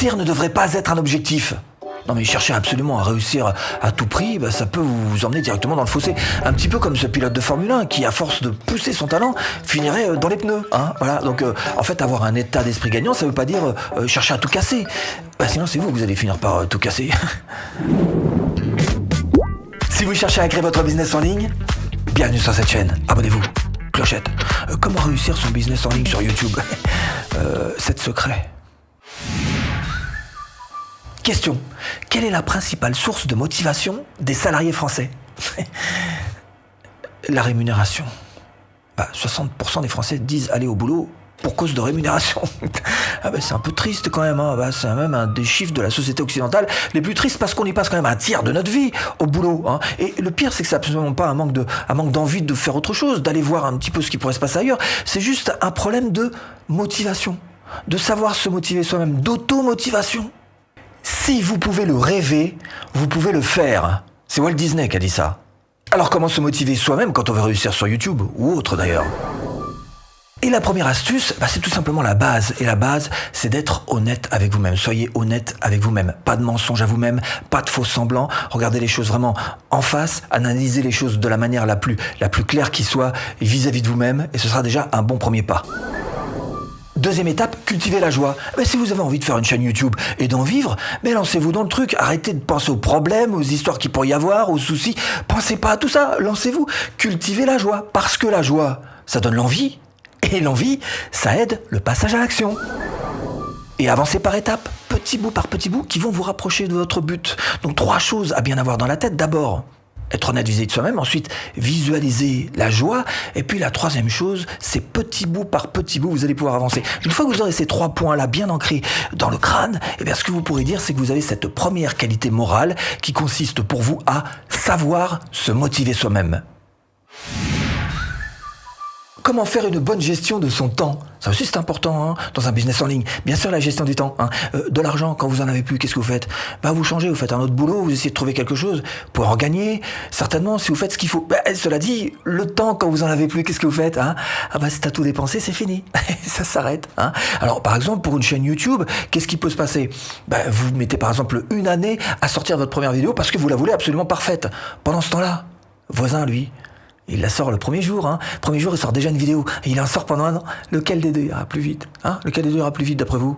Réussir ne devrait pas être un objectif. Non mais chercher absolument à réussir à tout prix, ça peut vous emmener directement dans le fossé. Un petit peu comme ce pilote de Formule 1 qui, à force de pousser son talent, finirait dans les pneus. Voilà. Donc en fait, avoir un état d'esprit gagnant, ça veut pas dire chercher à tout casser. Sinon c'est vous allez finir par tout casser. Si vous cherchez à créer votre business en ligne, bienvenue sur cette chaîne. Abonnez-vous. Clochette. Comment réussir son business en ligne sur YouTube 7 secrets. Question. Quelle est la principale source de motivation des salariés français ? La rémunération. 60% des Français disent aller au boulot pour cause de rémunération. C'est un peu triste quand même. C'est même un des chiffres de la société occidentale les plus tristes parce qu'on y passe quand même un tiers de notre vie au boulot. Et le pire, c'est que c'est absolument pas un manque d'envie de faire autre chose, d'aller voir un petit peu ce qui pourrait se passer ailleurs. C'est juste un problème de motivation, de savoir se motiver soi-même, d'auto-motivation. Si vous pouvez le rêver, vous pouvez le faire. C'est Walt Disney qui a dit ça. Alors comment se motiver soi-même quand on veut réussir sur YouTube ou autre d'ailleurs ? Et la première astuce, c'est tout simplement la base. Et la base, c'est d'être honnête avec vous-même. Soyez honnête avec vous-même. Pas de mensonges à vous-même, pas de faux semblants. Regardez les choses vraiment en face, analysez les choses de la manière la plus claire qui soit vis-à-vis de vous-même et ce sera déjà un bon premier pas. Deuxième étape, cultivez la joie. Si vous avez envie de faire une chaîne YouTube et d'en vivre, lancez-vous dans le truc. Arrêtez de penser aux problèmes, aux histoires qu'il pourrait y avoir, aux soucis. Pensez pas à tout ça, lancez-vous. Cultivez la joie. Parce que la joie, ça donne l'envie. Et l'envie, ça aide le passage à l'action. Et avancez par étapes, petit bout par petit bout, qui vont vous rapprocher de votre but. Donc 3 choses à bien avoir dans la tête. D'abord, être honnête vis-à-vis de soi-même. Ensuite, visualiser la joie. Et puis la troisième chose, c'est petit bout par petit bout, vous allez pouvoir avancer. Une fois que vous aurez ces 3 points-là bien ancrés dans le crâne, ce que vous pourrez dire, c'est que vous avez cette première qualité morale qui consiste pour vous à savoir se motiver soi-même. Comment faire une bonne gestion de son temps ? Ça aussi c'est important dans un business en ligne. Bien sûr la gestion du temps. De l'argent, quand vous en avez plus, qu'est-ce que vous faites ? Vous changez, vous faites un autre boulot, vous essayez de trouver quelque chose pour en gagner. Certainement si vous faites ce qu'il faut. Cela dit, le temps quand vous en avez plus, qu'est-ce que vous faites ? Si t'as tout dépensé, c'est fini. Ça s'arrête. Alors par exemple pour une chaîne YouTube, qu'est-ce qui peut se passer ? Vous mettez par exemple une année à sortir votre première vidéo parce que vous la voulez absolument parfaite. Pendant ce temps-là, voisin lui, il la sort le premier jour. Premier jour, il sort déjà une vidéo. Et il en sort pendant 1 an. Lequel des deux ira plus vite ? Lequel des deux ira plus vite d'après vous ?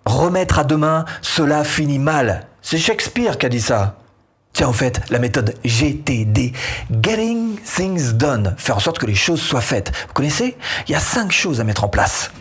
Remettre à demain, cela finit mal. C'est Shakespeare qui a dit ça. Tiens, en fait, la méthode GTD. Getting Things Done. Faire en sorte que les choses soient faites. Vous connaissez ? Il y a 5 choses à mettre en place.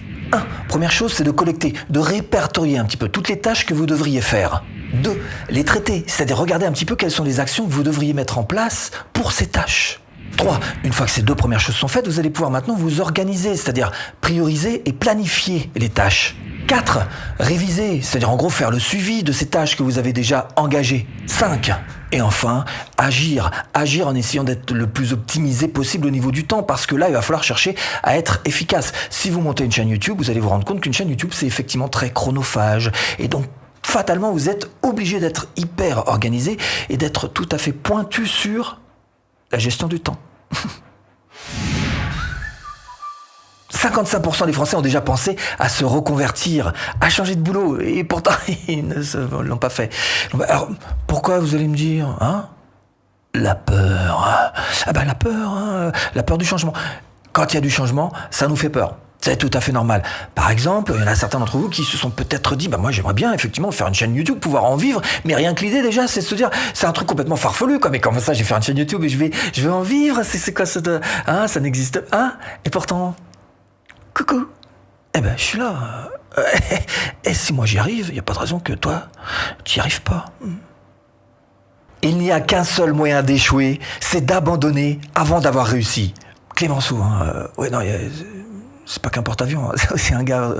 Première chose, c'est de collecter, de répertorier un petit peu toutes les tâches que vous devriez faire. 2, les traiter, c'est-à-dire regarder un petit peu quelles sont les actions que vous devriez mettre en place pour ces tâches. 3, une fois que ces 2 premières choses sont faites, vous allez pouvoir maintenant vous organiser, c'est-à-dire prioriser et planifier les tâches. 4, réviser, c'est-à-dire en gros faire le suivi de ces tâches que vous avez déjà engagées. 5, et enfin, agir en essayant d'être le plus optimisé possible au niveau du temps, parce que là, il va falloir chercher à être efficace. Si vous montez une chaîne YouTube, vous allez vous rendre compte qu'une chaîne YouTube, c'est effectivement très chronophage, et donc fatalement, vous êtes obligé d'être hyper organisé et d'être tout à fait pointu sur la gestion du temps. 55% des Français ont déjà pensé à se reconvertir, à changer de boulot, et pourtant, ils ne l'ont pas fait. Alors, pourquoi, vous allez me dire, La peur. La peur du changement. Quand il y a du changement, ça nous fait peur. C'est tout à fait normal. Par exemple, il y en a certains d'entre vous qui se sont peut-être dit moi j'aimerais bien effectivement faire une chaîne YouTube, pouvoir en vivre, mais rien que l'idée déjà c'est de se dire c'est un truc complètement farfelu quoi, mais comment ça je vais faire une chaîne YouTube et je vais en vivre, c'est quoi ça ça n'existe pas. Et pourtant coucou. Je suis là. Et si moi j'y arrive, il n'y a pas de raison que toi tu n'y arrives pas. Il n'y a qu'un seul moyen d'échouer, c'est d'abandonner avant d'avoir réussi. Clémenceau, c'est pas qu'un porte-avions, c'est aussi un gars,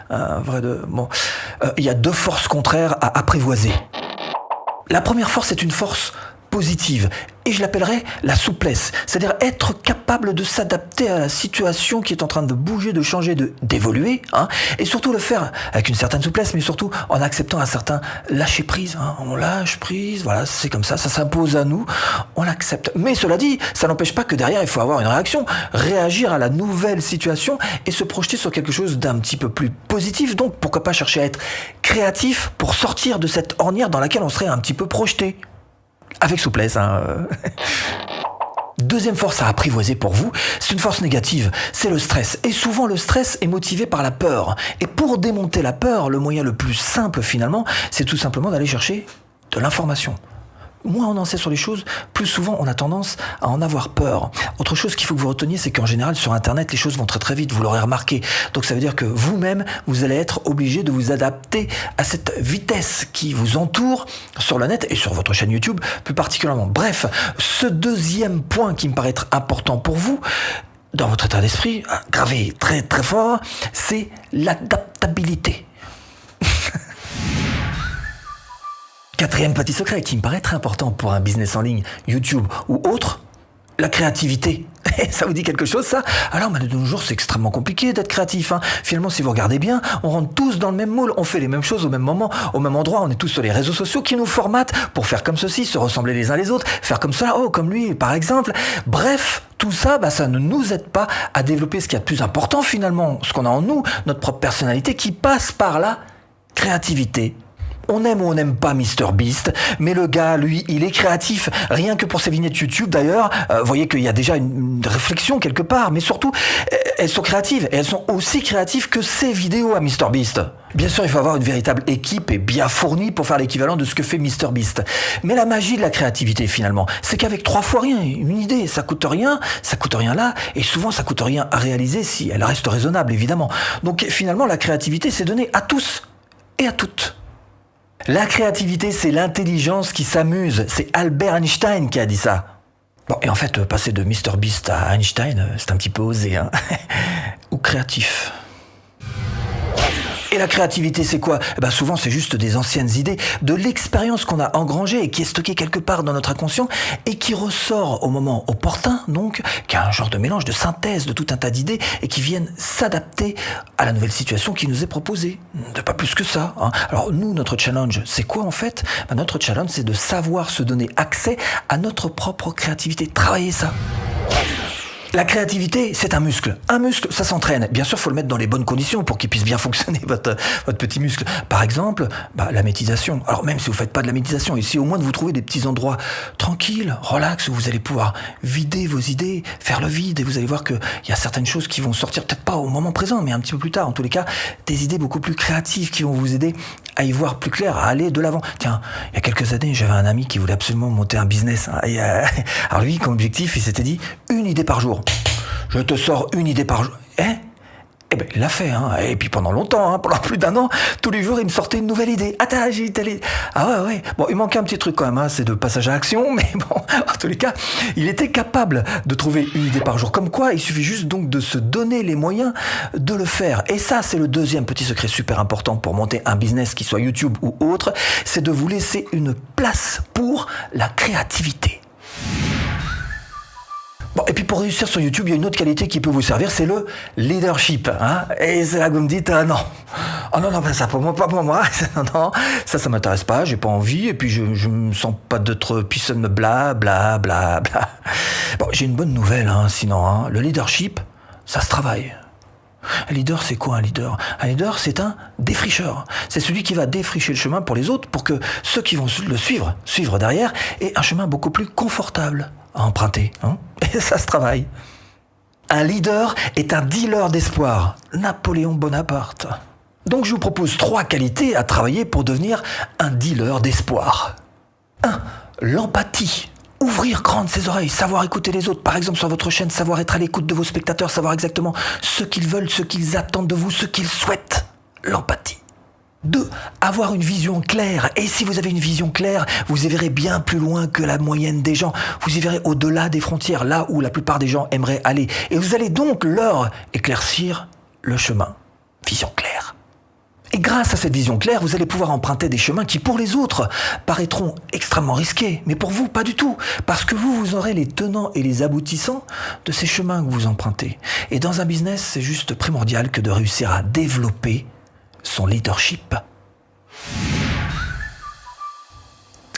un vrai de... Bon, il y a 2 forces contraires à apprivoiser. La première force est une force positive. Et je l'appellerais la souplesse, c'est-à-dire être capable de s'adapter à la situation qui est en train de bouger, de changer, d'évoluer, et surtout le faire avec une certaine souplesse, mais surtout en acceptant un certain lâcher prise. On lâche prise, voilà, c'est comme ça s'impose à nous, on l'accepte. Mais cela dit, ça n'empêche pas que derrière, il faut avoir une réaction, réagir à la nouvelle situation et se projeter sur quelque chose d'un petit peu plus positif. Donc, pourquoi pas chercher à être créatif pour sortir de cette ornière dans laquelle on serait un petit peu projeté. Avec souplesse, Deuxième force à apprivoiser pour vous, c'est une force négative, c'est le stress. Et souvent, le stress est motivé par la peur. Et pour démonter la peur, le moyen le plus simple finalement, c'est tout simplement d'aller chercher de l'information. Moins on en sait sur les choses, plus souvent on a tendance à en avoir peur. Autre chose qu'il faut que vous reteniez, c'est qu'en général sur Internet, les choses vont très très vite, vous l'aurez remarqué. Donc ça veut dire que vous-même, vous allez être obligé de vous adapter à cette vitesse qui vous entoure sur le net et sur votre chaîne YouTube plus particulièrement. Bref, ce deuxième point qui me paraît être important pour vous, dans votre état d'esprit, gravé très très fort, c'est l'adaptabilité. Quatrième petit secret qui me paraît très important pour un business en ligne, YouTube ou autre, la créativité. Ça vous dit quelque chose, ça? Alors, de nos jours, c'est extrêmement compliqué d'être créatif. Finalement, si vous regardez bien, on rentre tous dans le même moule. On fait les mêmes choses au même moment, au même endroit. On est tous sur les réseaux sociaux qui nous formatent pour faire comme ceci, se ressembler les uns les autres, faire comme cela, comme lui, par exemple. Bref, tout ça, ça ne nous aide pas à développer ce qu'il y a de plus important, finalement, ce qu'on a en nous, notre propre personnalité, qui passe par la créativité. On aime ou on n'aime pas MrBeast, mais le gars, lui, il est créatif. Rien que pour ses vignettes YouTube, d'ailleurs, vous voyez qu'il y a déjà une réflexion quelque part, mais surtout, elles sont créatives. Et elles sont aussi créatives que ses vidéos à MrBeast. Bien sûr, il faut avoir une véritable équipe et bien fournie pour faire l'équivalent de ce que fait MrBeast. Mais la magie de la créativité, finalement, c'est qu'avec 3 fois rien, une idée, ça coûte rien là, et souvent ça coûte rien à réaliser si elle reste raisonnable, évidemment. Donc finalement, la créativité, c'est donné à tous et à toutes. La créativité, c'est l'intelligence qui s'amuse. C'est Albert Einstein qui a dit ça. Bon, et en fait, passer de MrBeast à Einstein, c'est un petit peu osé, Ou créatif. Et la créativité, c'est quoi? Souvent, c'est juste des anciennes idées, de l'expérience qu'on a engrangée et qui est stockée quelque part dans notre inconscient et qui ressort au moment opportun, donc, qui a un genre de mélange, de synthèse de tout un tas d'idées et qui viennent s'adapter à la nouvelle situation qui nous est proposée. De pas plus que ça. Alors, nous, notre challenge, c'est quoi en fait? Notre challenge, c'est de savoir se donner accès à notre propre créativité. Travailler ça. La créativité, c'est un muscle. Un muscle, ça s'entraîne. Bien sûr, il faut le mettre dans les bonnes conditions pour qu'il puisse bien fonctionner, votre petit muscle. Par exemple, la méditation. Alors même si vous ne faites pas de la méditation, essayez au moins de vous trouver des petits endroits tranquilles, relax, où vous allez pouvoir vider vos idées, faire le vide, et vous allez voir qu'il y a certaines choses qui vont sortir, peut-être pas au moment présent, mais un petit peu plus tard. En tous les cas, des idées beaucoup plus créatives qui vont vous aider à y voir plus clair, à aller de l'avant. Tiens, il y a quelques années, j'avais un ami qui voulait absolument monter un business. Alors lui, comme objectif, il s'était dit une idée par jour. Je te sors une idée par jour. Il l'a fait, Et puis pendant longtemps, pendant plus d'1 an, tous les jours, il me sortait une nouvelle idée. Attends, j'ai telle. Ah ouais. Bon, il manquait un petit truc quand même, c'est de passage à action, mais bon, en tous les cas, il était capable de trouver une idée par jour. Comme quoi, il suffit juste donc de se donner les moyens de le faire. Et ça, c'est le deuxième petit secret super important pour monter un business, qui soit YouTube ou autre, c'est de vous laisser une place pour la créativité. Bon, et puis pour réussir sur YouTube, il y a une autre qualité qui peut vous servir, c'est le leadership. Et c'est là que vous me dites, non. Oh non, ça pas moi. Non, ça m'intéresse pas, j'ai pas envie, et puis je me sens pas d'être personne, bla. Bon, j'ai une bonne nouvelle, sinon, le leadership, ça se travaille. Un leader, c'est quoi un leader? Un leader, c'est un défricheur. C'est celui qui va défricher le chemin pour les autres, pour que ceux qui vont le suivre derrière, aient un chemin beaucoup plus confortable à emprunter. Et ça se travaille. Un leader est un dealer d'espoir. Napoléon Bonaparte. Donc je vous propose 3 qualités à travailler pour devenir un dealer d'espoir. 1. L'empathie. Ouvrir grandes ses oreilles, savoir écouter les autres. Par exemple, sur votre chaîne, savoir être à l'écoute de vos spectateurs, savoir exactement ce qu'ils veulent, ce qu'ils attendent de vous, ce qu'ils souhaitent. L'empathie. 2. Avoir une vision claire. Et si vous avez une vision claire, vous y verrez bien plus loin que la moyenne des gens. Vous y verrez au-delà des frontières, là où la plupart des gens aimeraient aller. Et vous allez donc leur éclaircir le chemin. Vision claire. Et grâce grâce à cette vision claire, vous allez pouvoir emprunter des chemins qui, pour les autres, paraîtront extrêmement risqués. Mais pour vous, pas du tout. Parce que vous aurez les tenants et les aboutissants de ces chemins que vous empruntez. Et dans un business, c'est juste primordial que de réussir à développer son leadership.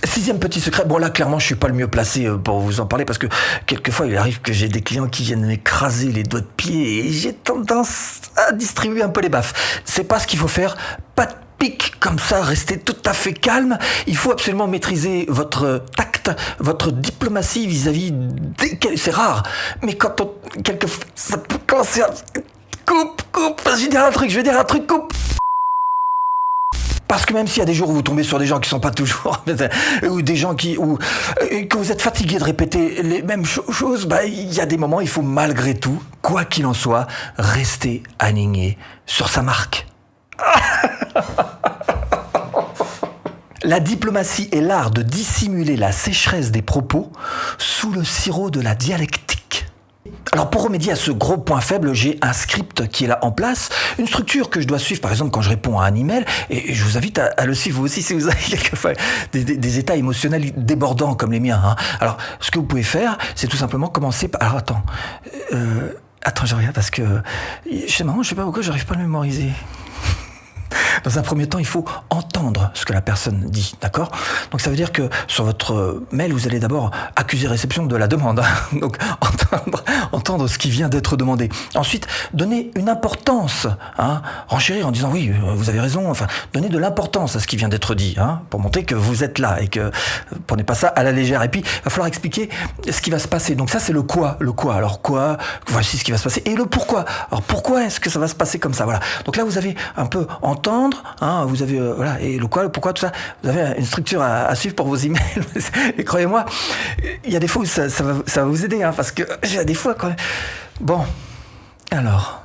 6e petit secret, bon là clairement je suis pas le mieux placé pour vous en parler parce que quelquefois il arrive que j'ai des clients qui viennent m'écraser les doigts de pied et j'ai tendance à distribuer un peu les baffes. C'est pas ce qu'il faut faire, pas de pique comme ça, restez tout à fait calme. Il faut absolument maîtriser votre tact, votre diplomatie vis-à-vis c'est rare, mais quand quelquefois ça peut commencer à coupe, je vais dire un truc, coupe. Parce que même s'il y a des jours où vous tombez sur des gens qui sont pas toujours, ou des gens que vous êtes fatigué de répéter les mêmes choses, il y a des moments, il faut malgré tout, quoi qu'il en soit, rester aligné sur sa marque. La diplomatie est l'art de dissimuler la sécheresse des propos sous le sirop de la dialectique. Alors pour remédier à ce gros point faible, j'ai un script qui est là en place, une structure que je dois suivre par exemple quand je réponds à un email, et je vous invite à le suivre vous aussi si vous avez quelquefois des états émotionnels débordants comme les miens. Hein. Alors ce que vous pouvez faire, c'est tout simplement commencer par... Alors attends, je regarde parce que... C'est marrant, je sais pas pourquoi j'arrive pas à le mémoriser. Dans un premier temps, il faut entendre ce que la personne dit, d'accord ? Donc ça veut dire que sur votre mail, vous allez d'abord accuser réception de la demande. Hein. Donc entendre ce qui vient d'être demandé. Ensuite, donner une importance, hein, renchérir en disant oui, vous avez raison, enfin, donner de l'importance à ce qui vient d'être dit, hein, pour montrer que vous êtes là et que prenez pas ça à la légère. Et puis, il va falloir expliquer ce qui va se passer. Donc ça, c'est le quoi. Alors quoi ? Voici ce qui va se passer. Et le pourquoi. Alors pourquoi est-ce que ça va se passer comme ça ? Voilà. Donc là, vous avez un peu entendre, hein, vous avez voilà, et le quoi, le pourquoi, tout ça. Vous avez une structure à suivre pour vos emails. Et croyez-moi, il y a des fois où ça va vous aider, hein, parce que j'ai des fois quand même. Bon, alors.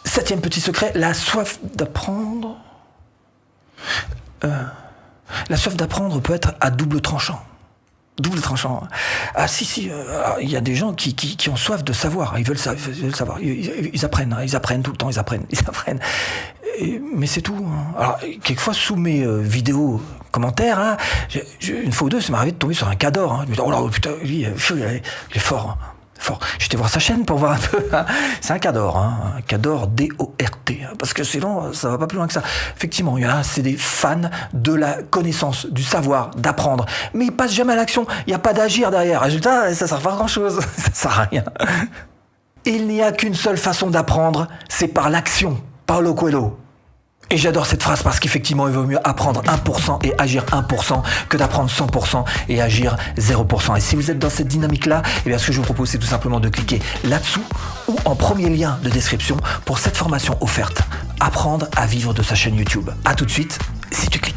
7e petit secret, la soif d'apprendre. La soif d'apprendre peut être à double tranchant. Double tranchant. Ah si, il y a des gens qui ont soif de savoir. Ils veulent savoir. Ils apprennent tout le temps. Ils apprennent. Mais c'est tout. Hein. Alors, quelquefois, sous mes vidéos commentaires, hein, une fois ou deux, ça m'est arrivé de tomber sur un cador. Hein. Je me dis, oh là, putain, lui, il est fort. Hein. Fort. J'étais voir sa chaîne pour voir un peu. Hein. C'est un cador, hein. Un cador D-O-R-T. Hein. Parce que sinon, ça va pas plus loin que ça. Effectivement, il y en a, c'est des fans de la connaissance, du savoir, d'apprendre. Mais ils passent jamais à l'action. Il n'y a pas d'agir derrière. Résultat, ça sert pas à grand chose. Ça sert à rien. Il n'y a qu'une seule façon d'apprendre, c'est par l'action. Paulo Coelho. Et j'adore cette phrase parce qu'effectivement, il vaut mieux apprendre 1% et agir 1% que d'apprendre 100% et agir 0%. Et si vous êtes dans cette dynamique-là, eh bien, ce que je vous propose, c'est tout simplement de cliquer là-dessous ou en premier lien de description pour cette formation offerte. Apprendre à vivre de sa chaîne YouTube. À tout de suite, si tu cliques.